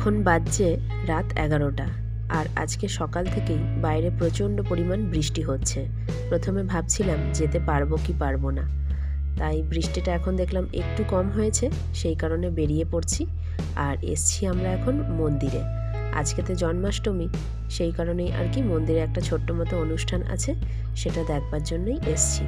এখন বাজছে রাত 11টা। আর আজকে সকাল থেকেই বাইরে প্রচণ্ড পরিমাণ বৃষ্টি হচ্ছে। প্রথমে ভাবছিলাম যেতে পারবো কি পারবো না, তাই বৃষ্টিটা এখন দেখলাম একটু কম হয়েছে, সেই কারণে বেরিয়ে পড়ছি। আর এসছি আমরা এখন মন্দিরে। আজকেতে জন্মাষ্টমী, সেই কারণেই আর কি মন্দিরে একটা ছোট্ট মতো অনুষ্ঠান আছে, সেটা দেখবার জন্যই এসছি।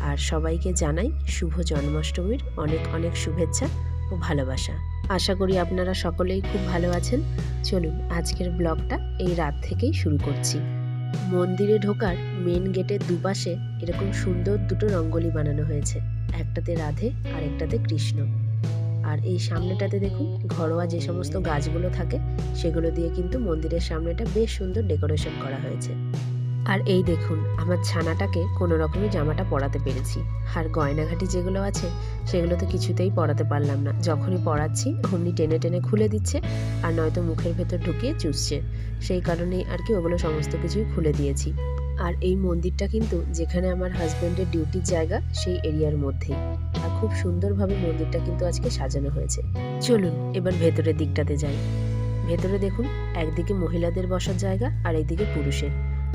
আর সবাইকে জানাই শুভ জন্মাষ্টমীর অনেক অনেক শুভেচ্ছা ও ভালোবাসা। আশা করি আপনারা সকলেই খুব ভালো আছেন। চলুন আজকের ব্লগটা এই রাত থেকেই শুরু করছি। মন্দিরে ঢোকার মেন গেটের দুপাশে এরকম সুন্দর দুটো রঙ্গোলি বানানো হয়েছে, একটাতে রাধে আর একটাতে কৃষ্ণ। আর এই সামনেটাতে দেখুন ঘরোয়া যে সমস্ত গাছগুলো থাকে সেগুলো দিয়ে কিন্তু মন্দিরের সামনেটা বেশ সুন্দর ডেকোরেশন করা হয়েছে। আর এই দেখুন আমার ছানাটাকে কোনো রকমই জামাটা পরাতে পেরেছি। আর গয়নাঘাটি যেগুলো আছে সেগুলো তো কিছুতেই পরাতে পারলাম না। যখনই পরাচ্ছি অমনি টেনে টেনে খুলে দিচ্ছে, আর নয়তো মুখের ভেতর ঢুকিয়ে চুষছে। সেই কারণেই আর কি ওগুলো সমস্ত কিছুই খুলে দিয়েছি। আর এই মন্দিরটা কিন্তু যেখানে আমার হাজব্যান্ডের ডিউটির জায়গা সেই এরিয়ার মধ্যেই। আর খুব সুন্দরভাবে মন্দিরটা কিন্তু আজকে সাজানো হয়েছে। চলুন এবার ভেতরের দিকটাতে যাই। ভেতরে দেখুন একদিকে মহিলাদের বসার জায়গা আর এইদিকে পুরুষের,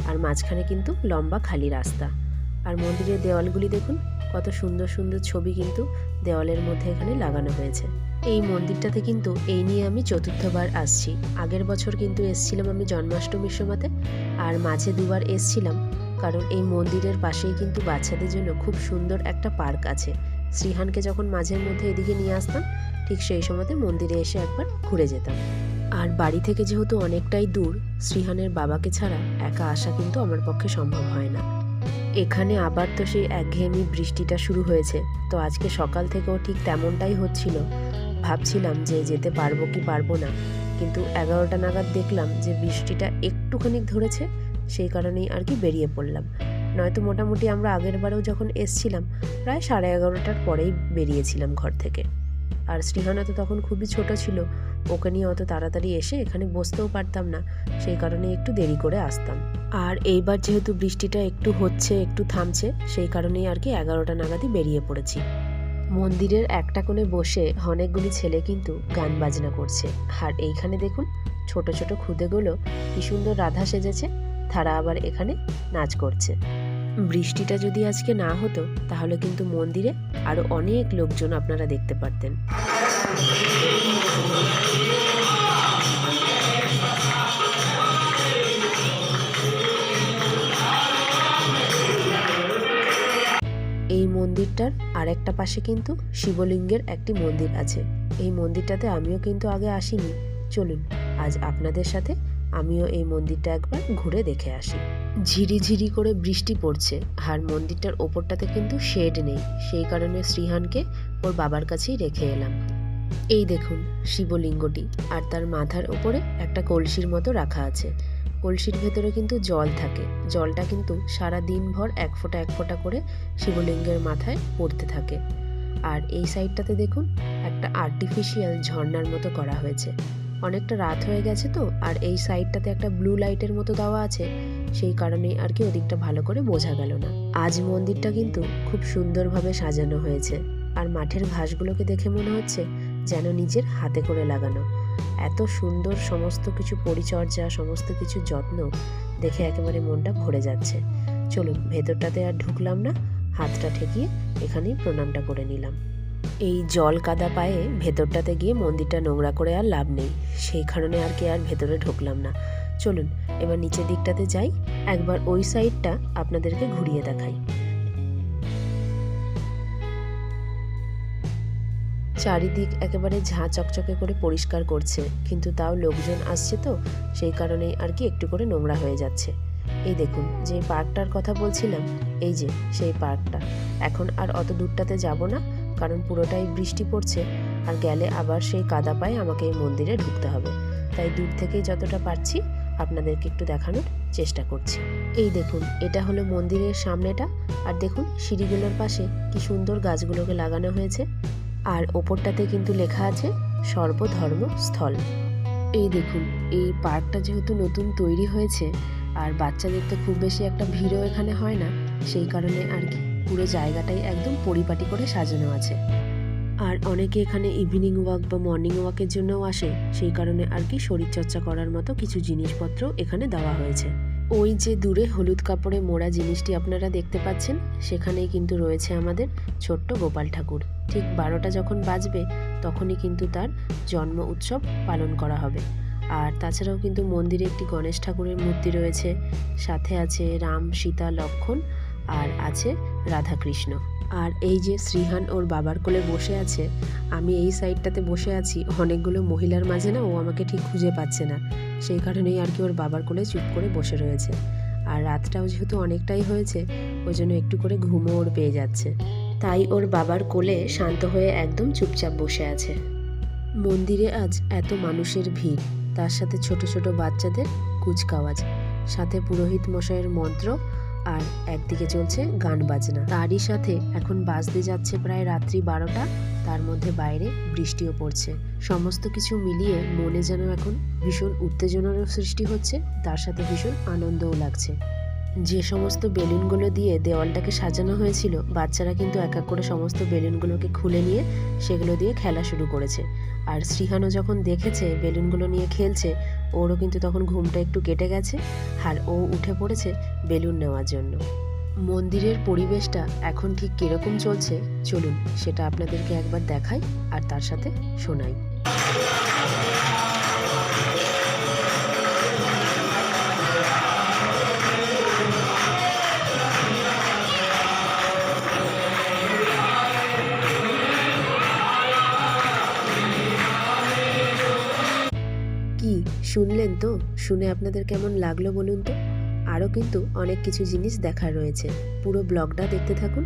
আর মাঝখানে কিন্তু লম্বা খালি রাস্তা। আর মন্দিরের দেওয়ালগুলি দেখুন কত সুন্দর সুন্দর ছবি কিন্তু দেওয়ালের মধ্যে এখানে লাগানো হয়েছে। এই মন্দিরটাতে কিন্তু এই নিয়ে আমি চতুর্থবার আসছি। আগের বছর কিন্তু এসছিলাম আমি জন্মাষ্টমীর সময়তে, আর মাঝে দুবার এসছিলাম কারণ এই মন্দিরের পাশেই কিন্তু বাচ্চাদের জন্য খুব সুন্দর একটা পার্ক আছে। শ্রীহানকে যখন মাঝের মধ্যে এদিকে নিয়ে আসতাম ঠিক সেই সময়তে মন্দিরে এসে একবার ঘুরে যেতাম। আর বাড়ি থেকে যেহেতু অনেকটাই দূর, শ্রীহানের বাবাকে ছাড়া একা আসা কিন্তু আমার পক্ষে সম্ভব হয় না। এখানে আবার তো সেই একঘেয়েমি বৃষ্টিটা শুরু হয়েছে, তো আজকে সকাল থেকেও ঠিক তেমনটাই হচ্ছিল। ভাবছিলাম যে যেতে পারবো কি পারবো না, কিন্তু 11টা নাগাদ দেখলাম যে বৃষ্টিটা একটুখানি ধরেছে, সেই কারণেই আর কি বেরিয়ে পড়লাম। নয়তো মোটামুটি আমরা আগের বারেও যখন এসছিলাম প্রায় 11:30টার পরেই বেরিয়েছিলাম ঘর থেকে। আর শ্রীহানা তো তখন খুবই ছোট ছিল, ওকে নিয়ে অত তাড়াতাড়ি এসে এখানে বসতেও পারতাম না, সেই কারণে একটু দেরি করে আসতাম। আর এইবার যেহেতু বৃষ্টিটা একটু হচ্ছে একটু থামছে, সেই কারণেই আর কি 11টা নাগাদই বেরিয়ে পড়েছি। মন্দিরের একটা কোণে বসে অনেকগুলি ছেলে কিন্তু গান বাজনা করছে। আর এইখানে দেখুন ছোট ছোট খুদেগুলো কি সুন্দর রাধা সেজেছে, তারা আবার এখানে নাচ করছে। বৃষ্টিটা যদি আজকে না হতো তাহলে কিন্তু মন্দিরে আরো অনেক লোকজন আপনারা দেখতে পারতেন। এই মন্দিরটার আরেকটা পাশে কিন্তু শিবলিঙ্গের একটি মন্দির আছে। এই মন্দিরটাতে আমিও কিন্তু আগে আসিনি। চলুন আজ আপনাদের সাথে আমিও এই মন্দিরটা একবার ঘুরে দেখে আসি। ঝিরিঝিরি করে বৃষ্টি পড়ছে, আর মন্দিরটার ওপরটাতে কিন্তু শেড নেই, সেই কারণে শ্রীহানকে ওর বাবার কাছেই রেখে এলাম। এই দেখুন শিবলিঙ্গটি, আর তার মাথার ওপরে একটা কলসির মতো রাখা আছে। কলসির ভেতরে কিন্তু জল থাকে, জলটা কিন্তু সারা দিনভর এক ফোঁটা করে শিবলিঙ্গের মাথায় পড়তে থাকে। আর এই সাইডটাতে দেখুন একটা আর্টিফিশিয়াল ঝর্ণার মতো করা হয়েছে। অনেকটা রাত হয়ে গেছে তো, আর এই সাইডটাতে একটা ব্লু লাইটের মতো দেওয়া আছে, সেই কারণেই আর কি ওদিকটা ভালো করে বোঝা গেল না। আজ মন্দিরটা কিন্তু খুব সুন্দরভাবে সাজানো হয়েছে, আর মাঠের ঘাসগুলোকে দেখে মনে হচ্ছে যেন নিজের হাতে করে লাগানো। এত সুন্দর সমস্ত কিছু পরিচর্যা, সমস্ত কিছু যত্ন দেখে একেবারে মনটা ভরে যাচ্ছে। চলুন ভেতরটাতে আর ঢুকলাম না, হাতটা ঠেকিয়ে এখানেই প্রণামটা করে নিলাম। এই জল কাদা পায়ে ভেতরটাতে গিয়ে মন্দিরটা নোংরা করে আর লাভ নেই, সেই কারণে আর কি আর ভেতরে ঢুকলাম না। চলুন এবার নিচের দিকটাতে যাই, একবার ওই সাইডটা আপনাদেরকে ঘুরিয়ে দেখাই। চারিদিক একেবারে ঝাঁ চকচকে করে পরিষ্কার করছে, কিন্তু তাও লোকজন আসছে তো সেই কারণেই আর কি একটু করে নোংরা হয়ে যাচ্ছে। এই দেখুন যে পার্কটার কথা বলছিলাম, এই যে সেই পার্কটা। এখন আর অত দূরটাতে যাব না, কারণ পুরোটাই বৃষ্টি পড়ছে, আর গেলে আবার সেই কাদা পায়ে আমাকে এই মন্দিরে ঢুকতে হবে। তাই দূর থেকেই যতটা পারছি আপনাদেরকে একটু দেখানোর চেষ্টা করছি। এই দেখুন এটা হলো মন্দিরের সামনেটা, আর দেখুন সিঁড়িগুলোর পাশে কি সুন্দর গাছগুলোকে লাগানো হয়েছে। আর ওপরটাতে কিন্তু লেখা আছে সর্বধর্ম স্থল। এই দেখুন এই পার্কটা যেহেতু নতুন তৈরি হয়েছে, আর বাচ্চাদের তো খুব বেশি একটা ভিড়ও এখানে হয় না, সেই কারণে আর কি পুরো জায়গাটাই একদম পরিপাটি করে সাজানো আছে। আর অনেকে এখানে ইভিনিং ওয়াক বা মর্নিং ওয়াকের জন্যও আসে, সেই কারণে আর কি শরীরচর্চা করার মতো কিছু জিনিসপত্র এখানে দেওয়া হয়েছে। ওই যে দূরে হলুদ কাপড়ে মোড়া জিনিসটি আপনারা দেখতে পাচ্ছেন, সেখানেই কিন্তু রয়েছে আমাদের ছোট্ট গোপাল ঠাকুর। ঠিক 12টা যখন বাজবে তখনই কিন্তু তার জন্ম উৎসব পালন করা হবে। আর তাছাড়াও কিন্তু মন্দিরে একটি গণেশ ঠাকুরের মূর্তি রয়েছে, সাথে আছে রাম, সীতা, লক্ষ্মণ, আর আছে রাধাকৃষ্ণ। আর এই যে শ্রীহান ওর বাবার কোলে বসে আছে, আমি এই সাইডটাতে বসে আছি, অনেকগুলো মহিলার মাঝে না ও আমাকে ঠিক খুঁজে পাচ্ছে না, সেই কারণেই আর কি ওর বাবার কোলে চুপ করে বসে রয়েছে। আর রাতটাও যেহেতু অনেকটাই হয়েছে, ওই জন্য একটু করে ঘুমও ওর পেয়ে যাচ্ছে, তাই ওর বাবার কোলে শান্ত হয়ে একদম চুপচাপ বসে আছে। মন্দিরে আজ এত মানুষের ভিড়, তার সাথে ছোট ছোট বাচ্চাদের কুচকাওয়াজ, সাথে পুরোহিত মশাইয়ের মন্ত্র, আর একদিকে চলছে গান বাজনা। তারই সাথে এখন বাজতে যাচ্ছে প্রায় রাত্রি 12টা, তার মধ্যে বাইরে বৃষ্টিও পড়ছে। সমস্ত কিছু মিলিয়ে মনে যেন এখন ভীষণ উত্তেজনারও সৃষ্টি হচ্ছে, তার সাথে ভীষণ আনন্দও লাগছে। যে সমস্ত বেলুনগুলো দিয়ে দেওয়ালটাকে সাজানো হয়েছিল, বাচ্চারা কিন্তু এক এক করে সমস্ত বেলুনগুলোকে খুলে নিয়ে সেগুলো দিয়ে খেলা শুরু করেছে। আর শ্রীহানও যখন দেখেছে বেলুনগুলো নিয়ে খেলছে, ওরও কিন্তু তখন ঘুমটা একটু কেটে গেছে, আর ও উঠে পড়েছে বেলুন নেওয়ার জন্য। মন্দিরের পরিবেশটা এখন ঠিক কীরকম চলছে চলুন সেটা আপনাদেরকে একবার দেখাই আর তার সাথে শোনাই। কি শুনলেন তো? শুনে আপনাদের কেমন লাগলো বলুন তো? আরও কিন্তু অনেক কিছু জিনিস দেখার রয়েছে, পুরো ব্লগটা দেখতে থাকুন,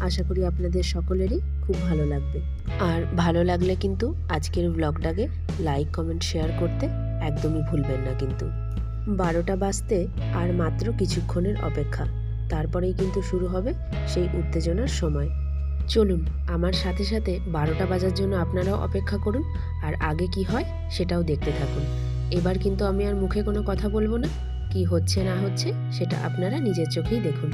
আশা করি আপনাদের সকলেরই খুব ভালো লাগবে। আর ভালো লাগলে কিন্তু আজকের ব্লগটাকে লাইক, কমেন্ট, শেয়ার করতে একদমই ভুলবেন না কিন্তু। 12টা বাজতে আর মাত্র কিছুক্ষণের অপেক্ষা, তারপরেই কিন্তু শুরু হবে সেই উত্তেজনার সময়। চলুন আমার সাথে সাথে 12টা বাজার জন্য আপনারাও অপেক্ষা করুন, আর আগে কি হয় সেটাও দেখতে থাকুন। এবার কিন্তু আমি আর মুখে কোনো কথা বলবো না, কি হচ্ছে না হচ্ছে সেটা আপনারা নিজের চোখেই দেখুন।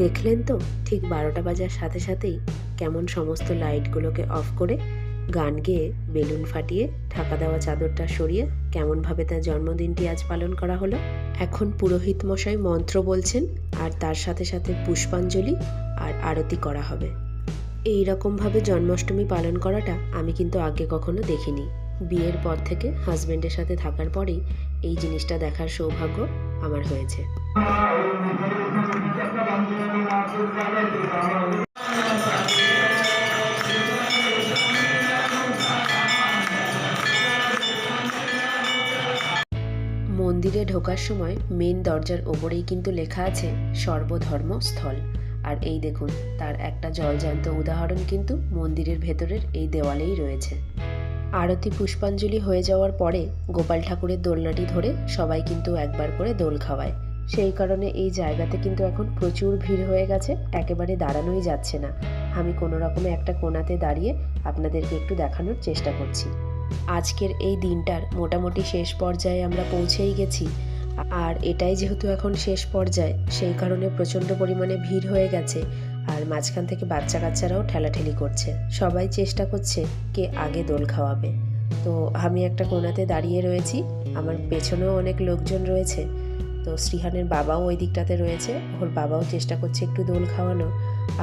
দেখলেন তো ঠিক 12টা বাজার সাথে সাথেই কেমন সমস্ত লাইটগুলোকে অফ করে গান গেয়ে বেলুন ফাটিয়ে ঢাকা দেওয়া চাদরটা সরিয়ে কেমনভাবে তার জন্মদিনটি আজ পালন করা হলো। এখন পুরোহিত মশাই মন্ত্র বলছেন, আর তার সাথে সাথে পুষ্পাঞ্জলি আর আরতি করা হবে। এই রকমভাবে জন্মাষ্টমী পালন করাটা আমি কিন্তু আগে কখনো দেখিনি। বিয়ের পর থেকে হাজব্যান্ডের সাথে থাকার পরেই এই জিনিসটা দেখার সৌভাগ্য আমার হয়েছে। মন্দিরে ঢোকার সময় মেন দরজার ওপরেই কিন্তু লেখা আছে সর্বধর্ম স্থল। আর এই দেখুন তার একটা জলজ্যান্ত উদাহরণ কিন্তু মন্দিরের ভেতরের এই দেওয়ালেই রয়েছে। আরতি পুষ্পাঞ্জলি হয়ে যাওয়ার পরে গোপাল ঠাকুরের দোলনাটি ধরে সবাই কিন্তু একবার করে দোল খাওয়ায়, সেই কারণে এই জায়গাতে কিন্তু এখন প্রচুর ভিড় হয়ে গেছে, একেবারে দাঁড়ানোই যাচ্ছে না। আমি কোনো রকমে একটা কোণাতে দাঁড়িয়ে আপনাদেরকে একটু দেখানোর চেষ্টা করছি। আজকের এই দিনটার মোটামুটি শেষ পর্যায়ে আমরা পৌঁছেই গেছি। আর এটাই যেহেতু এখন শেষ পর্যায়ে, সেই কারণে প্রচণ্ড পরিমাণে ভিড় হয়ে গেছে। আর মাঝখান থেকে বাচ্চা কাচ্চারাও ঠেলাঠেলি করছে, সবাই চেষ্টা করছে কে আগে দোল খাওয়াবে। তো আমি একটা কোণাতে দাঁড়িয়ে রয়েছি, আমার পেছনেও অনেক লোকজন রয়েছে। তো শ্রীহানের বাবাও ওই দিকটাতে রয়েছে, ওর বাবাও চেষ্টা করছে একটু দোল খাওয়ানো।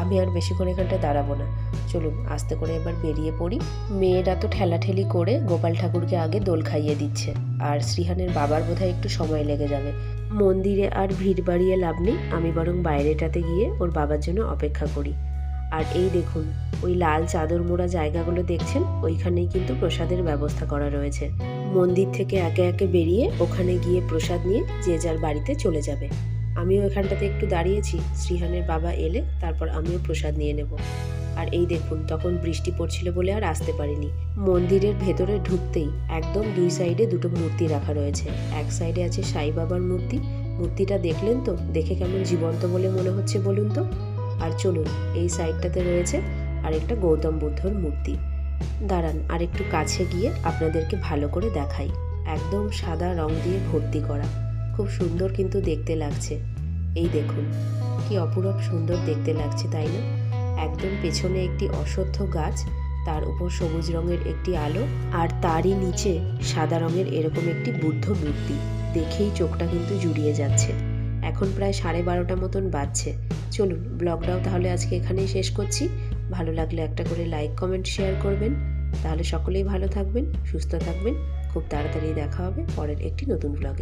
আমি আর বেশিক্ষণ এখানটায় দাঁড়াবো না, চলুন আস্তে করে এবার বেরিয়ে পড়ি। মেয়েরা তো ঠেলাঠেলি করে গোপাল ঠাকুরকে আগে দোল খাইয়ে দিচ্ছে, আর শ্রীহানের বাবার বোধহয় একটু সময় লেগে যাবে। মন্দিরে আর ভিড় বাড়িয়ে লাভ নেই, আমি বরং বাইরেটাতে গিয়ে ওর বাবার জন্য অপেক্ষা করি। আর এই দেখুন, ওই লাল চাদর মোড়া জায়গাগুলো দেখছেন, ওইখানেই কিন্তু প্রসাদের ব্যবস্থা করা রয়েছে। মন্দির থেকে একে একে বেরিয়ে ওখানে গিয়ে প্রসাদ নিয়ে যে যার বাড়িতে চলে যাবে। আমিও এখানটাতে একটু দাঁড়িয়েছি, শ্রীহানের বাবা এলে তারপর আমিও প্রসাদ নিয়ে নেব। আর এই দেখুন, তখন বৃষ্টি পড়ছিল বলে আর আসতে পারিনি। মন্দিরের ভেতরে ঢুকতেই একদম দুই সাইডে দুটো মূর্তি রাখা রয়েছে। এক সাইডে আছে সাই বাবার মূর্তি, মূর্তিটা দেখলেন তো, দেখে কেমন জীবন্ত বলে মনে হচ্ছে বলুন তো। আর চলুন, এই সাইডটাতে রয়েছে আরেকটা গৌতম বুদ্ধর মূর্তি। দাঁড়ান আর একটু কাছে গিয়ে আপনাদেরকে ভালো করে দেখাই। একদম সাদা রং দিয়ে ভর্তি করা, খুব সুন্দর কিন্তু দেখতে লাগছে। এই দেখুন কি অপূরূপ সুন্দর দেখতে লাগছে, তাই না? একদম পেছনে একটি অশ্বত্থ গাছ, তার উপর সবুজ রঙের একটি আলো, আর তারই নিচে সাদা রঙের এরকম একটি বুদ্ধ মূর্তি। দেখেই চোখটা কিন্তু জুড়িয়ে যাচ্ছে। এখন প্রায় 12:30 মতন বাজছে। চলুন ব্লগটাও তাহলে আজকে এখানেই শেষ করছি। ভালো লাগলে একটা করে লাইক কমেন্ট শেয়ার করবেন। তাহলে সকলেই ভালো থাকবেন, সুস্থ থাকবেন। খুব তাড়াতাড়ি দেখা হবে পরের একটি নতুন ব্লগে।